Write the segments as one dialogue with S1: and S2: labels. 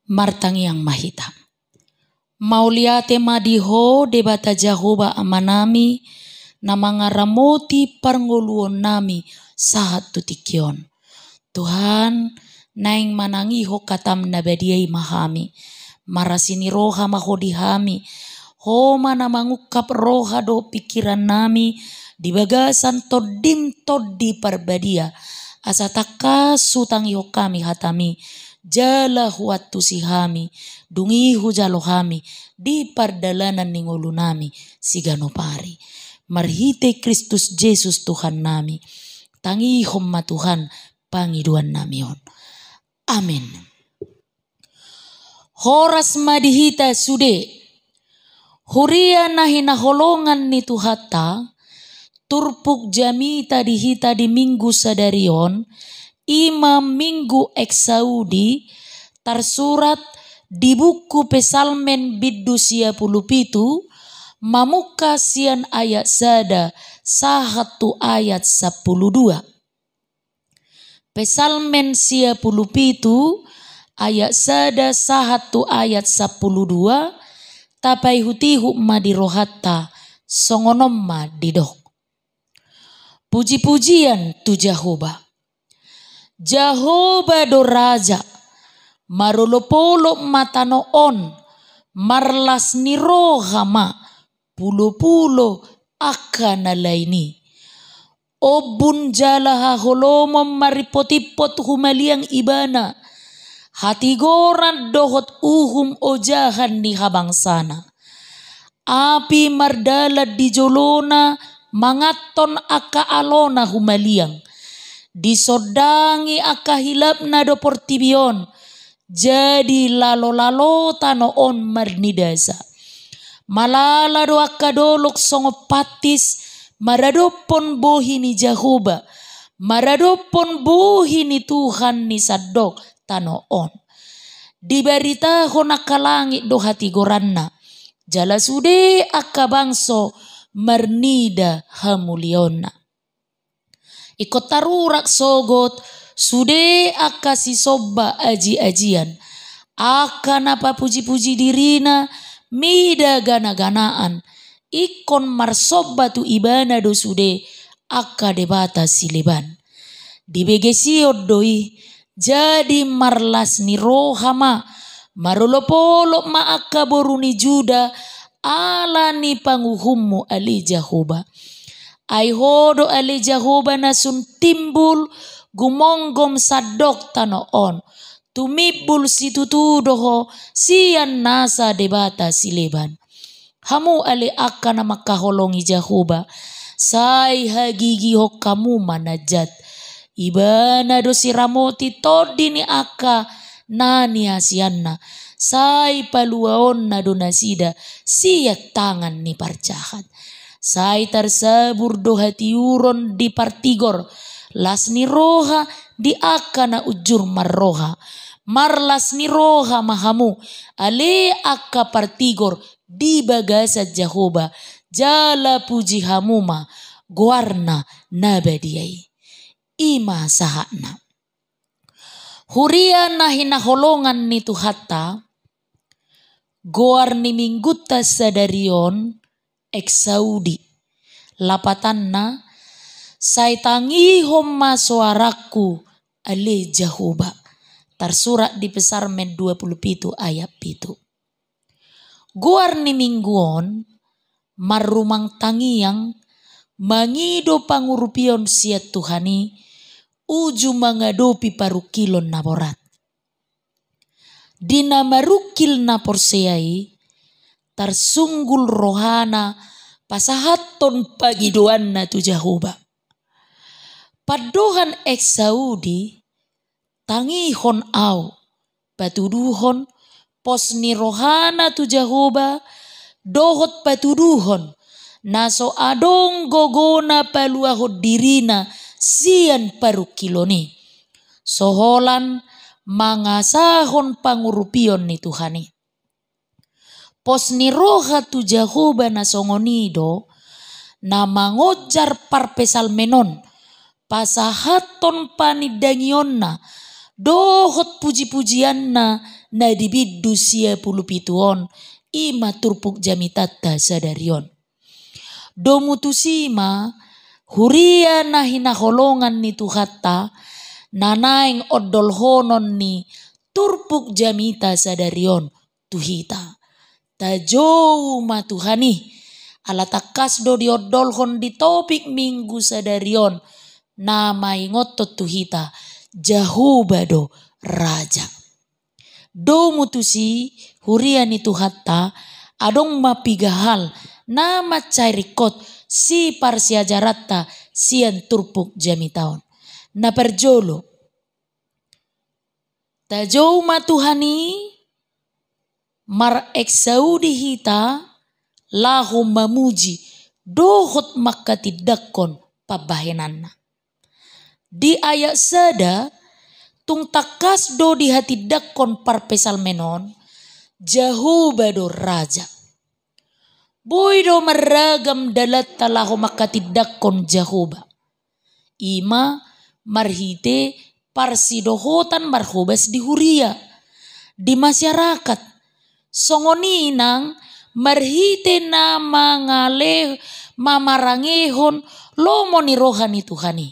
S1: martang yang mahita. Mauliate madiho debata Jahoba amanami na mga ramoti parnguluon nami sahat tutikion. Tuhan naing manangiho katam na badiay mahami. Marasini roha mahodihami. Homa na mangukap roha do pikiran nami. Dibagasan todim todi parbadia. Asa takasutang iho kami hatami. Jala huat tusihami. Dungihu jalohami. Di pardalanan ningulu nami. Siganopari. Marhite Kristus Yesus Tuhan nami. Tangihom ma Tuhan. Pangiduan namion. Amin. Horas madihita sude. Huria nahinaholongan ni Tuhata. Turpuk jamita dihita di minggu sadarion. Imam minggu eksaudi. Tarsurat di buku Pesalmen biddusia pulupitu. Mamuka sian ayat sada. Sahatu ayat 12. Pesalmen sia pulupitu ayat sada sahatu ayat 12 tapai hutihu madirohatta songonomma didok. Puji-pujian tu Jahoba. Jahoba do raja marolopolo matanoon marlas nirohama pulo-pulo akana laini. Obun jalaha holomom maripotipot humaliang ibana. Hatigoran dohot uhum ojahan ni habang sana. Api mardalad di jolona mangaton aka alona humaliang. Disodangi aka hilap na do portibion. Jadi lalo-lalo tanoon marnidasa. Malala do aka dolok songopatis. Maradopon bohi ni Jahoba. Maradopon bohi ni Tuhan ni sadok tanoon. Diberitaho nakalangit do hati goranna. Jala sude akka bangso marnida hamuliona. Ikot tarurak sogot sude akka si soba aji-ajian. Akka napa puji-puji dirina mida gana-ganaan. Ikon marsoba tu ibana do sude akka debata sileban. Dibegesiod doi jadi marlas ni rohama marolopolo ma akka boruni juda ala ni panguhummu ali Jahoba. Ai hodo ali Jahoba nasun timbul gumonggom sadok tanoon. Tumibul situtudoho sian nasa debata sileban. Hamu ale akka na makaholongi Jahoba. Say hagigi ho kamu manajat. Ibana do si ramoti todi ni akka nani hasianna. Say paluaon na do nasida siyak tangan ni parjahat. Say tarsabur do hatiuron di partigor. Las ni roha di akka na ujur marroha. Marlas ni roha mahamu. Ale akka partigor. Di bagasa Jahoba jala puji hamuma guarna nabadiai ima sahana. Huria nahinaholongan ni Tuhata guar ni mingguta sadarion eksaudi lapatanna saitangi homma suaraku ale Jahoba. Tarsurat di Pesalmen 27 ayat 7. Guar ni mingguon marumang tangiang mangido pangurupion siat Tuhani uju mangadopi parukilon na borat. Dina marukil na porseai tarsunggul rohana pasahaton pagidoan na tu Jahoba. Padohan eksaudi tangihon au patuduhon pos ni rohana tu Jahoba dohot patuduhon naso adong gogona paluahod dirina sian parukiloni. Soholan mangasahon pangurupion ni Tuhani. Pos ni roha tu Jahoba na songonido na mangojar parpesalmenon pasahaton panidangion na dohot puji-pujian na na dibiddu sia pulu pituon ima turpuk jamitatta sadarion. Domutusima huria na hinaholongan ni tuhatta nanaing oddol honon ni turpuk jamita sadarion tuhita. Tajou matuhani ala takas do dioddol hon di topik minggu sadarion nama ingotot tuhita Jahubado raja. Do mutusi huria ni tuhatta adong mapigahal nama cairikot si parsia jaratta sian turpuk jamitaon. Na perjolo tajou matuhani mar eksaudi hita lahu mamuji dohot makatidakkon pabahenanna. Di ayat sada tung takas do di hati dakkon parpesal menon Jahubado raja. Boydo meragam dalat talahu makatidakkon Jahuba. Ima marhite parsidohotan marhubas di huria di masyarakat. Songoninang marhite nama ngale mamarangehon lomo ni rohani Tuhani.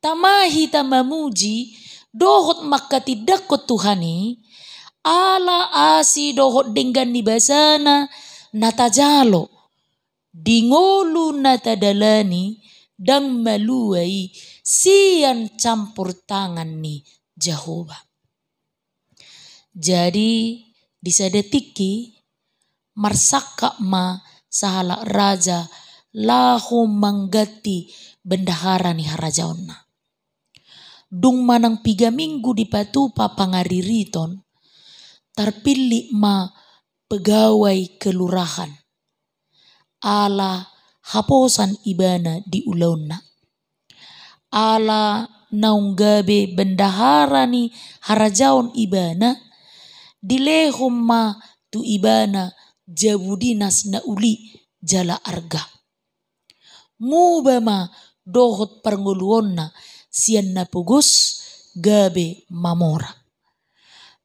S1: Tamahi tamamuji dohot makatidakot Tuhani ala asi dohot denggan ni basana natajalo dingolu natadalani dang maluai sian campur tangan ni Jahoba. Jadi disadetiki marsaka ma sahala raja lahu manggati bendahara ni harajaonna. Dung manang 3 minggu di patupa pangaririton terpilih ma pegawai kelurahan ala haposan ibana di ulauna. Ala naunggabe bendahara ni harajaon ibana dilehom ma tu ibana jabudinas na uli jala arga. Mubama dohot parnguluonna sian na pugos gabe mamora.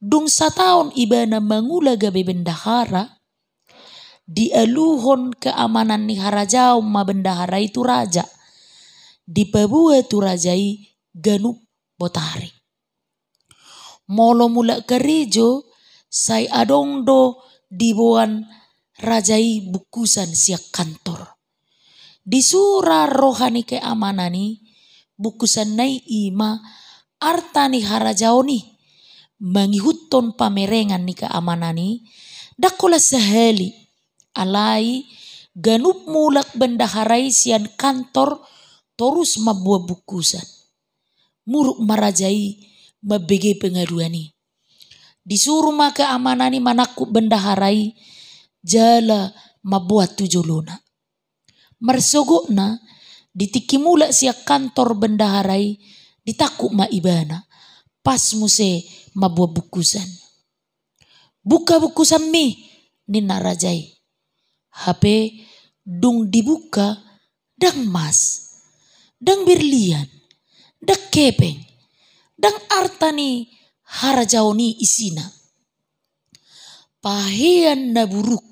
S1: Dung sataon ibana mangula gabe bendahara dialuhon keamanan ni harajao ma bendahara itu raja. Dipabua tu rajai ganup botari. Molo mula kerejo say adong do dibuan rajai bukusan siak kantor. Disura rohani keamanani bukusan nai ima artani harajaoni mangihuton pamerengan ni keamanani dakola sehali alai ganup mulak bendaharai sian kantor terus mabuah bukusan muruk marajai mabege pengaduani disuruh ma keamanani manaku bendaharai jala mabuat tujuluna marsogokna ditikimula siak kantor bendaharai ditakuk ma ibana pas muse mabuah bukusan. Buka bukusan mi nina rajai. HP dung dibuka dang mas, dang berlian, dang kepeng, dang artani harajaoni isina. Pahean na buruk,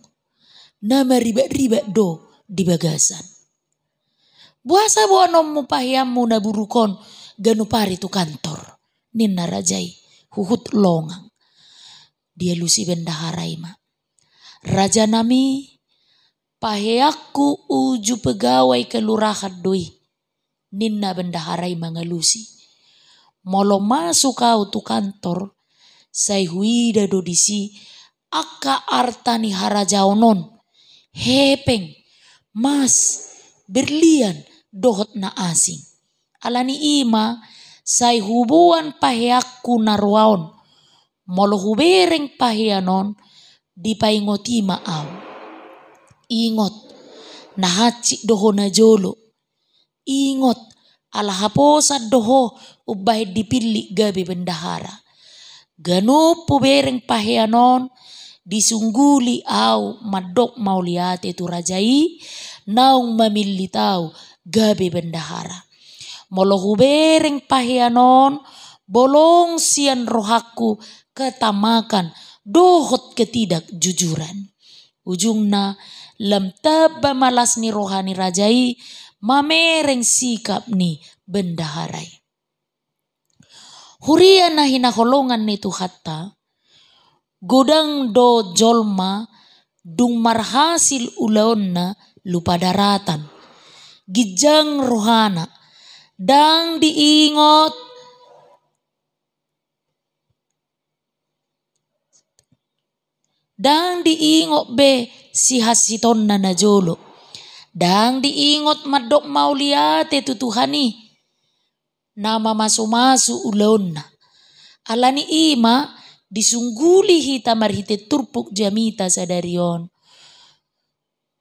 S1: na maribat-ribat do di bagasan. Buasa buanom mo pahiamu na burukon ganupari tu kantor. Nina rajai huhut longang. Dia lusi bendaharai ma. Raja nami pahiaku uju pegawai kelurahan doi. Nina bendaharai mangalusi. Molo masuk kau tu kantor. Say huida do disi aka artani harajaonon. Hepeng, mas, berlian, dohot na asing. Alani ima say hubuan paheakku narwaon. Molo hubereng paheanon dipaingotima au. Ingot nahacik doho na jolo. Ingot ala haposa doho ubahid dipilih gabe bendahara. Ganup pubereng paheanon disungguli au madok mauliate tu rajai naung mamilitau gabe bendahara. Molo hubereng paheanon bolong sian rohaku ketamakan, dohot ketidakjujuran. Ujungna lam taba malas ni rohani rajai, mamereng sikap ni bendaharai. Huria na hinaholongan ni Tuhatta, godang do jolma dung marhasil ulaon na lupa daratan. Gijang rohana, dang diingot be si hasiton na najolo. Dang diingot madok mauliate tutuhani. Nama masu-masu ulaon na. Alani ima disungguli hita marhite turpuk jamita sadarion.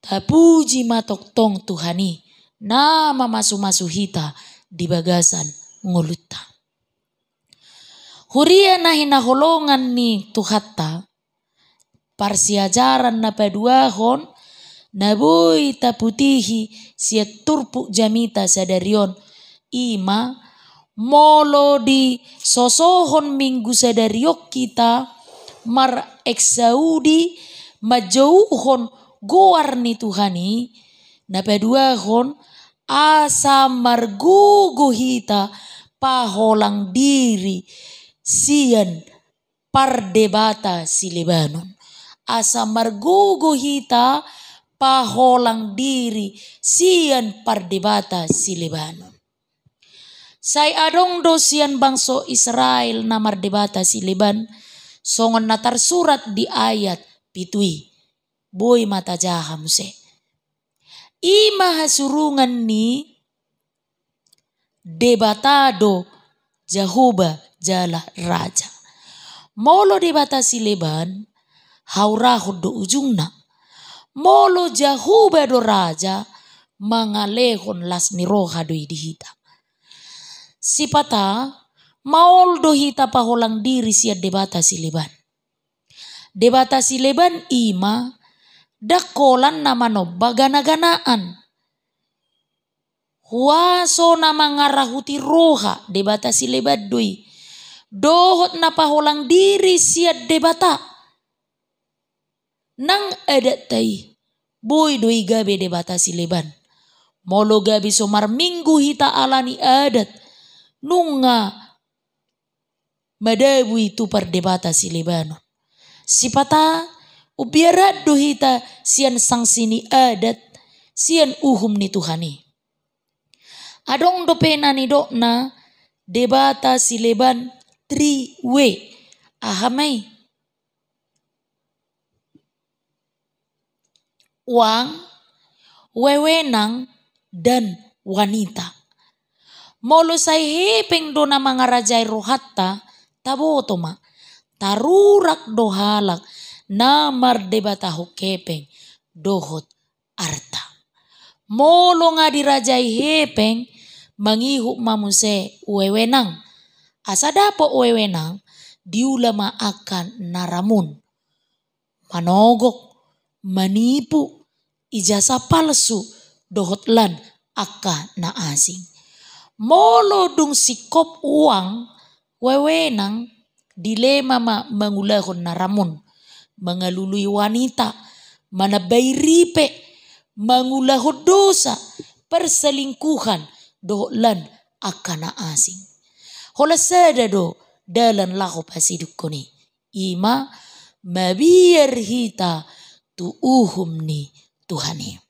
S1: Tapuji matok tong Tuhani. Nama masu-masu hita di bagasan ngolutta. Huria na hinaholongan ni Tuhatta, parsiajaran na paduahon, naboy taputihi siya turpuk jamita sadarion. Ima molo di sosohon minggu sadariok kita mar eksaudi majauhon goar ni Tuhani na paduahon asa margugo hita paholang diri sian pardebata si Lebanon. Asa margugo hita paholang diri sian pardebata si Lebanon. Say adong do sian bangso Israel na mardebata si Leban, songon natar surat di ayat pitui. Boy mata jaha muse. Ima hasurungan ni debatado Jahuba jala raja. Molo debata si Leban, haurahod do ujungna. Molo Jahuba do raja, mangalehon las ni roha do idihita. Sipata maol do hita paholang diri siya debata si Leban. Debata si Leban ima dakolan nama no bagana-ganaan. Huaso nama ngarahuti roha debata si Leban doi. Dohot na paholang diri siya debata. Nang adat tay boy doi gabe debata si Leban. Molo gabe somar minggu hita alani adat. Nunga madabu itu perdebata si Lebanon. Sipata ubiarat do hita sian sangsini adat sian uhum ni Tuhani. Adong do pena ni dokna debata si Leban 3W. Ahamai. Wang, wewenang, dan wanita. Molo say hepeng do na mga rajay rohatta, taboto ma, tarurak do halak na mardebata hukepeng dohot arta. Molo nga di rajay hepeng, mangihuk mamuse wewenang. Asa dapo wewenang, diulama akan naramun. Manogok, manipu, ijasa palsu, dohot lan aka na asing. Molo dung sikop uang, wewenang dilema mangulahon naramun, mangalului wanita, manabayripe, mangulahon dosa, perselingkuhan, dohlan akana asing. Hola sada do dalan lako pasiduk ko ni, ima mabiyar hita tuuhum ni Tuhani.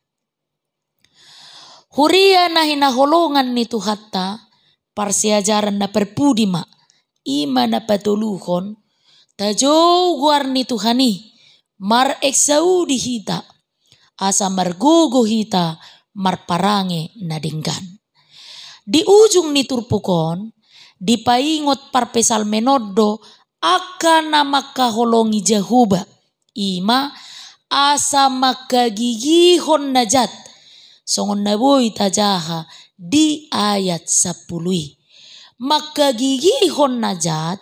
S1: Huria na hinaholongan ni Tuhatta, parsiajaran na perpudima, ima na patuluhon, tajo guar ni Tuhani, mar eksaudi hita, asa margogo hita, marparange na dinggan. Di ujung ni turpukon, dipaingot parpesal menoddo, akan na makaholongi Jahuba, ima asa makagigihon najat, songon naboy tajaha di ayat 10. Makagigihon najat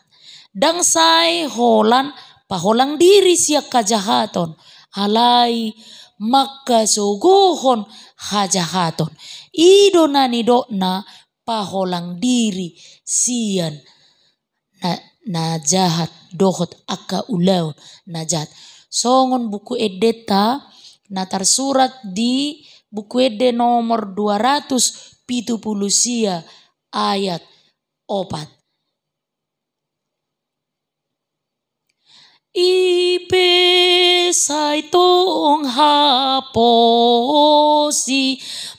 S1: dangsay holan paholang diri siya kajahaton alay makasogohon hajahaton. Ido na nido na paholang diri siyan na jahat dohot akka ulaw najat. Songon buku edeta na tersurat di buku ede nomor 270 ayat 4. Ipe saitong haposi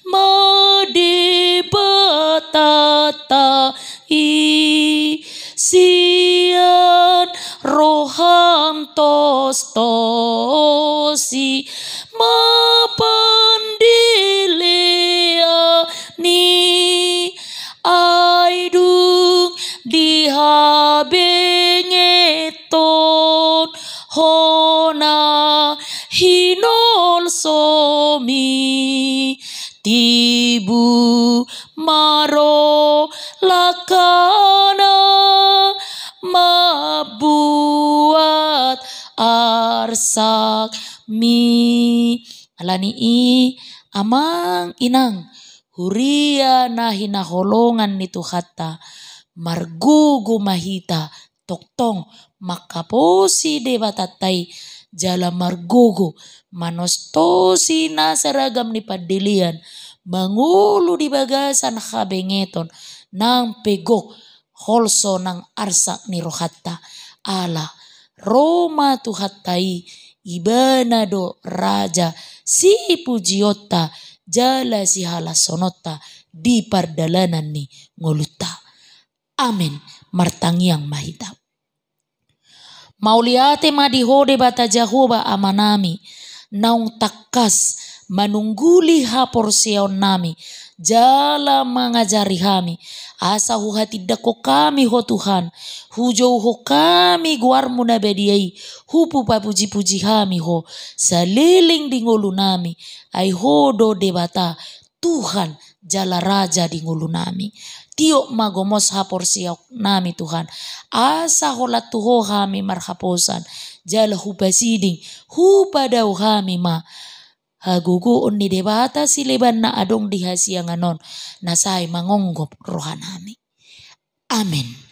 S1: madebatata sian roham tostosi mapandilea ni aidung dihabengeton hona hinol somi tibu maro lakana mabuat arsak mi alani amang inang huria na hinaholongan nito hatta margugo mahita toktong makaposi de batatay jala margogo manostosi na seragam ni padilian mangulu di bagasan habengeton nang pegok holso nang arsak ni rohatta ala Roma tuhatai ibana do raja si pujiota jala si halasonota di pardalanan ni ngoluta. Amin martangiang mahita. Mauliate madihode bata Jehovah amanami naung takas manungguli haporsion nami jala mangajari kami asa huhati dako kami ho Tuhan hujau ho kami guarmu nabediai hupu papuji-puji kami ho saliling di ngulu nami ai hodo debata Tuhan jala raja di ngulu nami tiok magomos haporsiok nami Tuhan asa holat tuho kami marhaposan jala hupasiding hupadau kami ma haguguon ni debata sileban na adong dihasianganon nasay mangonggop rohanami. Amin.